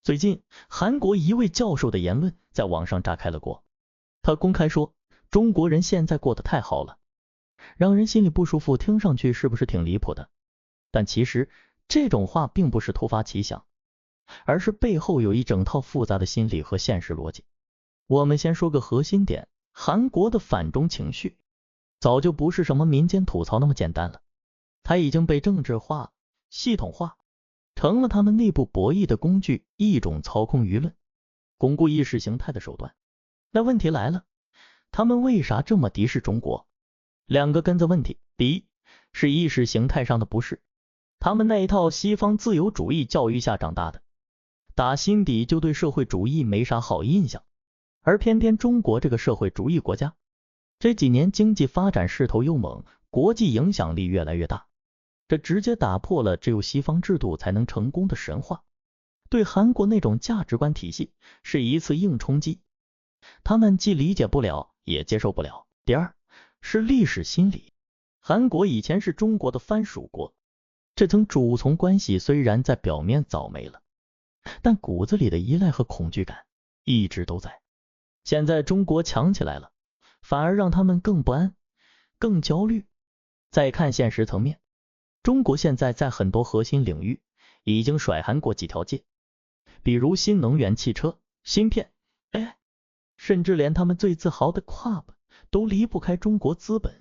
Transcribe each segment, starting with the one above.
最近，韩国一位教授的言论在网上炸开了锅。他公开说，中国人现在过得太好了，让人心里不舒服，听上去是不是挺离谱的？但其实这种话并不是突发奇想，而是背后有一整套复杂的心理和现实逻辑。我们先说个核心点，韩国的反中情绪早就不是什么民间吐槽那么简单了，它已经被政治化、系统化，成了他们内部博弈的工具，一种操控舆论、巩固意识形态的手段。那问题来了，他们为啥这么敌视中国？两个根子问题，第一是意识形态上的不适，他们那一套西方自由主义教育下长大的，打心底就对社会主义没啥好印象，而偏偏中国这个社会主义国家，这几年经济发展势头又猛，国际影响力越来越大，这直接打破了只有西方制度才能成功的神话，对韩国那种价值观体系是一次硬冲击，他们既理解不了也接受不了。第二是历史心理，韩国以前是中国的藩属国，这层主从关系虽然在表面早没了，但骨子里的依赖和恐惧感一直都在。现在中国强起来了，反而让他们更不安、更焦虑。再看现实层面，中国现在在很多核心领域已经甩韩国几条街，比如新能源汽车、芯片，甚至连他们最自豪的 Club 都离不开中国资本。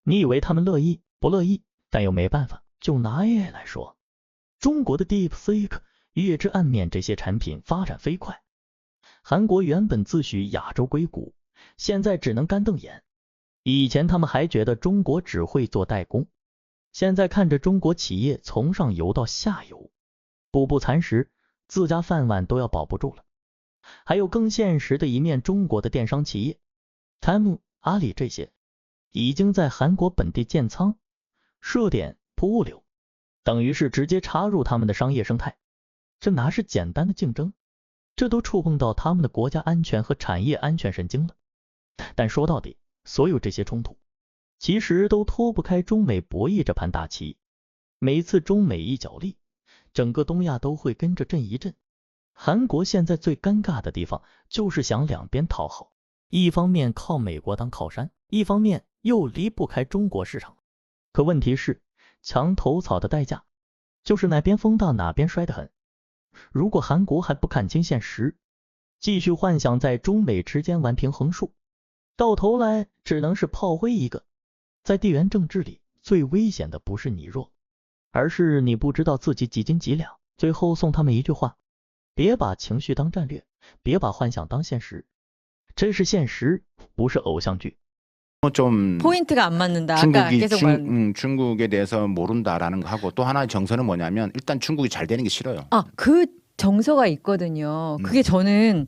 你以为他们乐意？不乐意，但又没办法。就拿 AI 来说，中国的 DeepSeek、月之暗面这些产品发展飞快，韩国原本自诩亚洲硅谷，现在只能干瞪眼。以前他们还觉得中国只会做代工，现在看着中国企业从上游到下游，步步蚕食，自家饭碗都要保不住了。还有更现实的一面，中国的电商企业Temu、阿里这些已经在韩国本地建仓、设点、铺物流，等于是直接插入他们的商业生态。这哪是简单的竞争，这都触碰到他们的国家安全和产业安全神经了。但说到底，所有这些冲突其实都脱不开中美博弈这盘大棋。每次中美一角力，整个东亚都会跟着震一震。韩国现在最尴尬的地方就是想两边讨好，一方面靠美国当靠山，一方面又离不开中国市场。可问题是，墙头草的代价就是哪边风大哪边摔得很。如果韩国还不看清现实，继续幻想在中美之间玩平衡术，到头来只能是炮灰一个。在地缘政治里，最危险的不是你弱，而是你不知道自己几斤几两。最后送他们一句话，别把情绪当战略，别把幻想当现实。这是现实，不是偶像剧。좀 포인트가 안 맞는다. 아까 계속 중국에 대해서 모른다라는 거 하고 또 하나의 정서는 뭐냐면 일단 중국이 잘 되는 게 싫어요. 그 정서가 있거든요. 그게 저는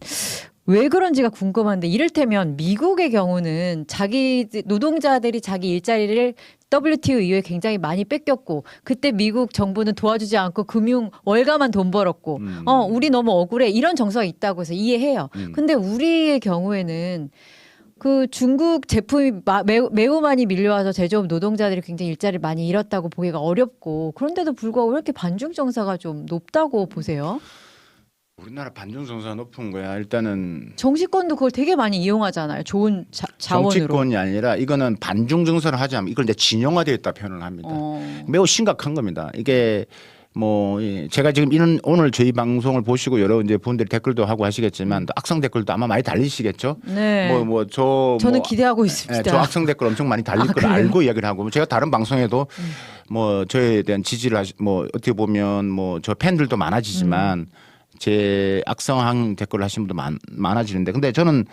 왜 그런지가 궁금한데, 이를테면 미국의 경우는 자기 노동자들이 자기 일자리를 WTO 이후에 굉장히 많이 뺏겼고, 그때 미국 정부는 도와주지 않고 금융 월가만 돈 벌었고, 우리 너무 억울해, 이런 정서가 있다고 해서 이해해요. 근데 우리의 경우에는 그 중국 제품이 매우 많이 밀려와서 제조업 노동자들이 굉장히 일자리를 많이 잃었다고 보기가 어렵고, 그런데도 불구하고 왜 이렇게 반중 정서가 좀 높다고 보세요? 우리나라 반중 정서가 높은 거야. 일단은 정치권도 그걸 되게 많이 이용하잖아요. 좋은 자원으로. 정치권이 아니라 이거는 반중 정서를 하자면 이걸 이제 진영화되어 있다 표현을 합니다. 매우 심각한 겁니다. 이게 뭐 제가 지금 이런 오늘 저희 방송을 보시고 여러 이제 분들이 댓글도 하고 하시겠지만 악성 댓글도 아마 많이 달리시겠죠. 네. 저는 기대하고 있습니다. 저 악성 댓글 엄청 많이 달릴 걸 알고 이야기를 하고, 제가 다른 방송에도 뭐 저에 대한 지지를 뭐 어떻게 보면 뭐 저 팬들도 많아지지만 제 악성한 댓글을 하시는 분도 많아지는데, 근데 저는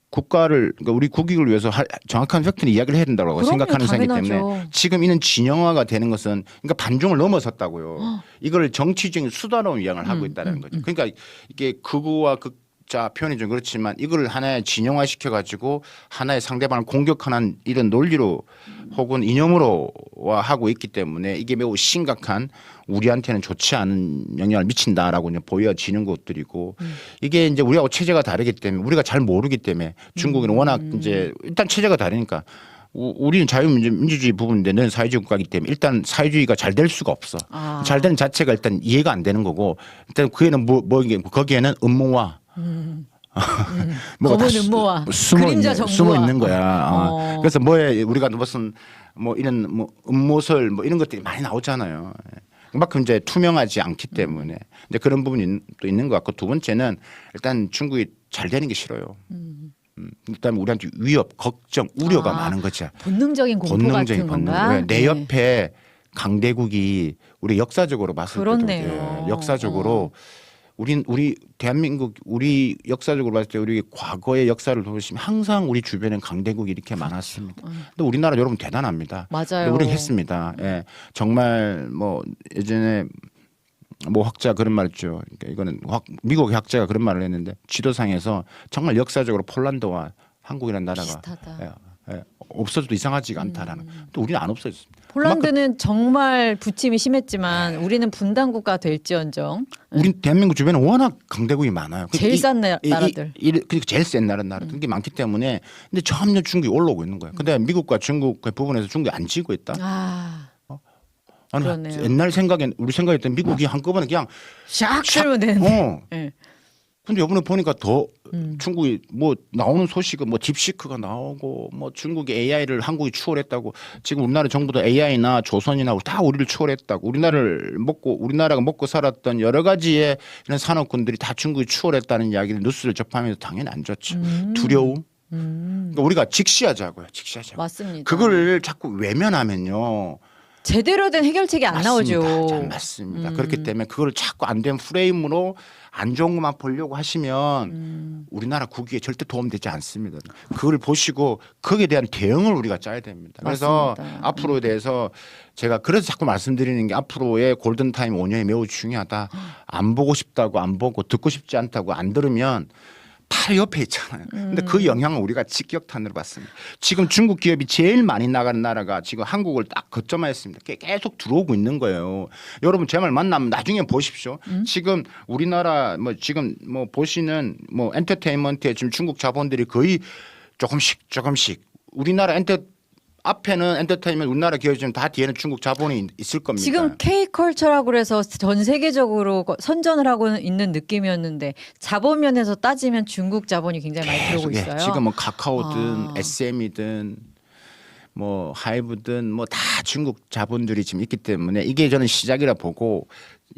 국가를, 그러니까 우리 국익을 위해서 정확한 팩트는 이야기를 해야 된다고 생각하는 사람이기 때문에 지금 이는 진영화가 되는 것은, 그러니까 반중을 넘어섰다고요. 이걸 정치적인 수단으로 위양을 하고 있다는 거죠. 그러니까 이게 극우와 극자 표현이 좀 그렇지만 이걸 하나의 진영화 시켜가지고 하나의 상대방을 공격하는 이런 논리로 혹은 이념으로 하고 있기 때문에 이게 매우 심각한, 우리한테는 좋지 않은 영향을 미친다라고 이제 보여지는 것들이고, 이게 이제 우리하고 체제가 다르기 때문에, 우리가 잘 모르기 때문에, 중국은 워낙 이제 일단 체제가 다르니까 우리는 자유민주주의 부분인데 는 사회주의 국가이기 때문에 일단 사회주의가 잘 될 수가 없어. 잘 되는 자체가 일단 이해가 안 되는 거고 일단 그에는 거기에는 음모와 검은 음모와 그림자 정부와 숨어 있는 거야. 그래서 뭐에 우리가 무슨 뭐 이런 뭐 음모설 뭐 이런 것들이 많이 나오잖아요. 그만큼 이제 투명하지 않기 때문에 이제 그런 부분이 또 있는 것 같고 두 번째는 일단 중국이 잘 되는 게 싫어요. 일단 우리한테 위협, 걱정, 우려가 많은 거죠. 본능적인 공포 같은 건가? 내 옆에 강대국이 우리 역사적으로 봤을 그렇네요. 때도 역사적으로 우리 대한민국 우리 역사적으로 봤을 때 우리 과거의 역사를 보시면 항상 우리 주변엔 강대국이 이렇게 많았습니다. 근데 우리나라 여러분 대단합니다. 맞아요. 우리 했습니다. 예. 정말 뭐 예전에 뭐 학자 그런 말 있죠. 그러니까 이거는 미국의 학자가 그런 말을 했는데 지도상에서 정말 역사적으로 폴란드와 한국이라는 나라가 없어져도 이상하지가 않다라는. 또 우리는 안 없어졌습니다. 폴란드는 정말 부침이 심했지만 우리는 분단국가 될지언정. 우리 대한민국 주변에 워낙 강대국이 많아요. 제일 싼 나라들. 그리고 제일 센 나라들 게 많기 때문에 근데 점점 중국이 올라오고 있는 거예요. 근데 미국과 중국 그 부분에서 중국이 안 지고 있다. 아니, 그러네요. 옛날 생각엔 우리 생각했던 미국이 한꺼번에 그냥 샥 들면 되는데. 네. 근데 이번에 보니까 더 중국이 뭐 나오는 소식은 뭐 딥시크가 나오고 뭐 중국이 AI를 한국이 추월했다고 지금 우리나라 정부도 AI나 조선이나 다 우리를 추월했다고 우리나라가 먹고 살았던 여러 가지의 이런 산업군들이 다 중국이 추월했다는 이야기를 뉴스를 접하면서 당연히 안 좋죠. 두려움. 그러니까 우리가 직시하자고요. 맞습니다. 그걸 자꾸 외면하면요. 제대로 된 해결책이 안 나오죠. 잘 맞습니다. 그렇기 때문에 그걸 자꾸 안 된 프레임으로 안 좋은 것만 보려고 하시면 우리나라 국익에 절대 도움되지 않습니다. 그걸 보시고 거기에 대한 대응을 우리가 짜야 됩니다. 그래서 맞습니다. 앞으로에 대해서 제가 그래서 자꾸 말씀드리는 게 앞으로의 골든타임 5년이 매우 중요하다. 안 보고 싶다고 안 보고 듣고 싶지 않다고 안 들으면 바로 옆에 있잖아요. 근데 그 영향을 우리가 직격탄으로 받습니다. 지금 중국 기업이 제일 많이 나가는 나라가 지금 한국을 딱 거점화했습니다. 계속 들어오고 있는 거예요. 여러분 제 말 만나면 나중에 보십시오. 지금 우리나라 뭐 지금 뭐 보시는 뭐 엔터테인먼트에 지금 중국 자본들이 거의 조금씩 우리나라 앞에는 엔터테인먼트 우리나라 기업이지만 다 뒤에는 중국 자본이 있을 겁니다. 지금 K컬처라고 해서 전 세계적으로 선전을 하고 있는 느낌이었는데 자본 면에서 따지면 중국 자본이 굉장히 많이 들어오고 있어요. 지금 뭐 카카오든 SM이든 뭐 하이브든 뭐 다 중국 자본들이 지금 있기 때문에 이게 저는 시작이라 보고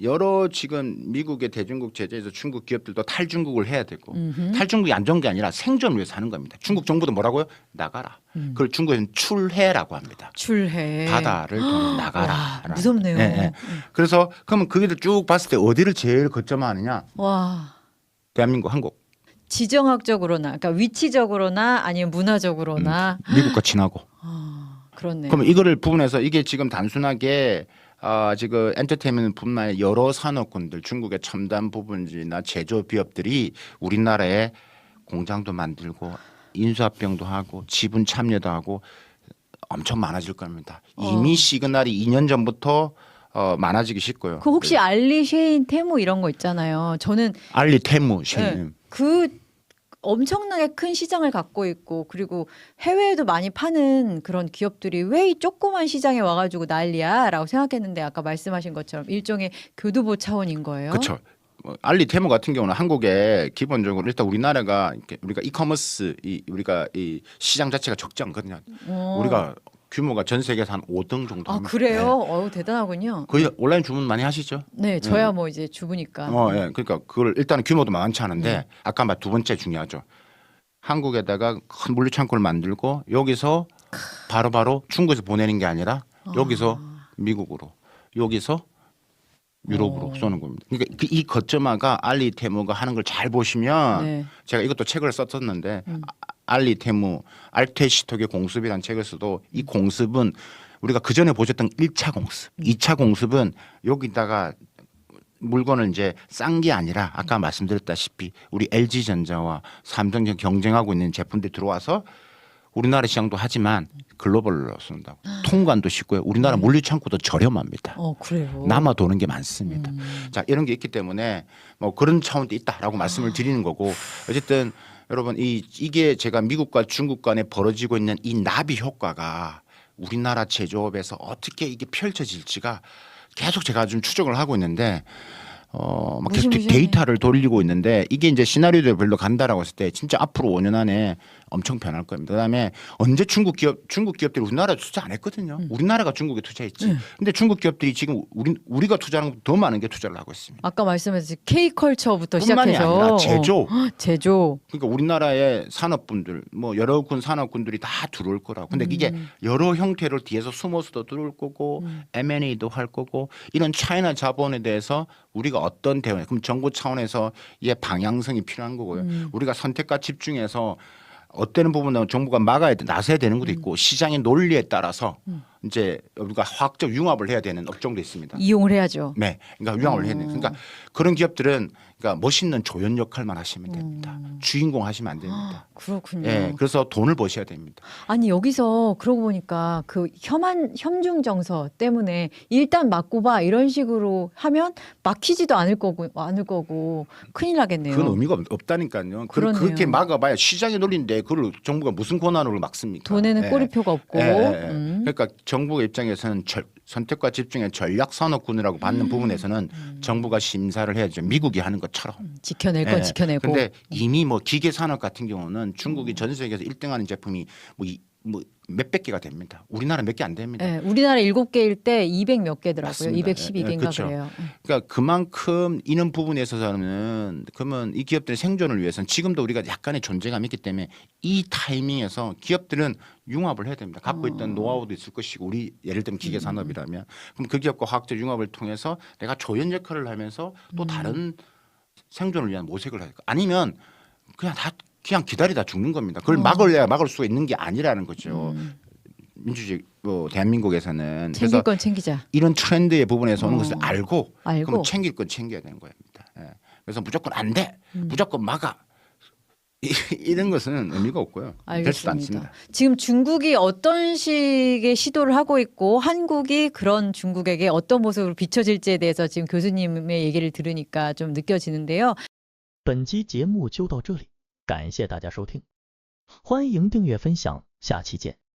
여러 지금 미국의 대중국 제재에서 중국 기업들도 탈중국을 해야 되고 탈중국이 안 좋은 게 아니라 생존을 위해서 하는 겁니다. 중국 정부도 뭐라고요? 나가라. 그걸 중국에서는 출해라고 합니다. 출해. 바다를 나가라. 와, 무섭네요. 네. 그래서 그러면 그게 쭉 봤을 때 어디를 제일 거점화하느냐? 와. 대한민국, 한국. 지정학적으로나, 그러니까 위치적으로나 아니면 문화적으로나 미국과 친하고. 그렇네요. 그러면 이거를 부분해서 이게 지금 단순하게 지금 엔터테인먼트뿐만 아니라 여러 산업군들 중국의 첨단 부분이나 제조 기업들이 우리나라에 공장도 만들고 인수합병도 하고 지분 참여도 하고 엄청 많아질 겁니다. 이미 시그널이 2년 전부터 많아지기 쉽고요. 그 혹시 알리, 쉐인, 테무 이런 거 있잖아요. 저는 알리, 테무, 쉐인. 네, 그 엄청나게 큰 시장을 갖고 있고 그리고 해외에도 많이 파는 그런 기업들이 왜 이 조그만 시장에 와가지고 난리야라고 생각했는데 아까 말씀하신 것처럼 일종의 교두보 차원인 거예요. 그렇죠. 알리, 테무 같은 경우는 한국에 기본적으로 일단 우리나라가 우리가 이커머스 우리가 이 시장 자체가 적지 않거든요. 우리가 규모가 전 세계에서 한 5등 정도 합니다. 그래요? 대단하군요. 거의 온라인 주문 많이 하시죠? 네, 저야 뭐 이제 주부니까. 그러니까 그걸 일단은 규모도 많지 않은데 아까 말 두 번째 중요하죠. 한국에다가 큰 물류창고를 만들고 여기서 바로바로 중국에서 보내는 게 아니라 여기서 미국으로 여기서 유럽으로 쏘는 겁니다. 그러니까 이 거점화가 알리, 테무가 하는 걸 잘 보시면 제가 이것도 책을 썼었는데 알리, 테무, 알테시톡의 공습이라는 책을 써도 이 공습은 우리가 그전에 보셨던 1차 공습, 2차 공습은 여기다가 물건을 이제 싼 게 아니라 아까 말씀드렸다시피 우리 LG전자와 삼성전 경쟁하고 있는 제품들이 들어와서 우리나라 시장도 하지만 글로벌로 쏜다고. 통관도 쉽고요. 우리나라 물류 창고도 저렴합니다. 그래요. 남아 도는 게 많습니다. 자, 이런 게 있기 때문에 뭐 그런 차원도 있다라고 말씀을 드리는 거고, 어쨌든 여러분 이게 제가 미국과 중국 간에 벌어지고 있는 이 나비 효과가 우리나라 제조업에서 어떻게 이게 펼쳐질지가 계속 제가 좀 추적을 하고 있는데 막 계속 데이터를 돌리고 있는데, 이게 이제 시나리오별로 간다라고 했을 때 진짜 앞으로 5년 안에 엄청 변할 겁니다. 그다음에 언제 중국 기업들이 우리나라에 투자 안 했거든요. 우리나라가 중국에 투자했지. 근데 중국 기업들이 지금 우리가 투자하는 것보다 더 많은 게 투자를 하고 있습니다. 아까 말씀하신 K컬처부터 뿐만이 시작해서 아니라 제조. 제조. 그러니까 우리나라의 산업분들, 뭐 여러 군 산업군들이 다 들어올 거라고. 근데 이게 여러 형태로 뒤에서 숨어서도 들어올 거고 M&A도 할 거고, 이런 차이나 자본에 대해서 우리가 어떤 대응, 그럼 정부 차원에서 이게 방향성이 필요한 거고요. 우리가 선택과 집중해서 어떤 부분은 정부가 나서야 되는 것도 있고, 시장의 논리에 따라서 이제 우리가 화학적 융합을 해야 되는 업종도 있습니다. 이용을 해야죠. 네, 그러니까 융합을 해야 돼요. 그러니까 그런 기업들은 그러니까 멋있는 조연 역할만 하시면 됩니다. 주인공 하시면 안 됩니다. 그렇군요. 예, 그래서 돈을 버셔야 됩니다. 아니 여기서 그러고 보니까 그 협중 정서 때문에 일단 막고 봐 이런 식으로 하면 막히지도 않을 거고 큰일 나겠네요. 그건 의미가 없다니까요. 그러네요. 그렇게 막아봐야 시장의 논리인데 그걸 정부가 무슨 권한으로 막습니까? 돈에는 예. 꼬리표가 없고. 그러니까 정부 입장에서는 선택과 집중의 전략 산업군이라고 받는 부분에서는 정부가 심사를 해야죠. 미국이 하는 것처럼. 지켜낼 건 지켜내고. 근데 이미 뭐 기계 산업 같은 경우는 중국이 전 세계에서 1등하는 제품이 뭐 몇백 개가 됩니다. 우리나라 몇 개 안 됩니다. 네, 우리나라 7개일 때 200 몇 개더라고요. 맞습니다. 212개인가 그렇죠. 그래요. 그러니까 그만큼 이런 부분에 있어서는 그러면 이 기업들의 생존을 위해서는 지금도 우리가 약간의 존재감이 있기 때문에 이 타이밍에서 기업들은 융합을 해야 됩니다. 갖고 있던 노하우도 있을 것이고, 우리 예를 들면 기계 산업이라면 그럼 그 기업과 화학적 융합을 통해서 내가 조연 역할을 하면서 또 다른 생존을 위한 모색을 할까? 아니면 그냥 기다리다 죽는 겁니다. 그걸 막을 수가 있는 게 아니라는 거죠. 민주주의 대한민국에서는 챙길 그래서 건 챙기자. 이런 트렌드의 부분에서 오는 것을 알고 알고. 그럼 챙길 건 챙겨야 되는 겁니다. 예. 그래서 무조건 안 돼, 무조건 막아, 이런 것은 의미가 없고요. 되지도 않습니다. 알겠습니다. 지금 중국이 어떤 식의 시도를 하고 있고 한국이 그런 중국에게 어떤 모습으로 비춰질지에 대해서 지금 교수님의 얘기를 들으니까 좀 느껴지는데요. 本期节目就到这里，感谢大家收听，欢迎订阅分享，下期见。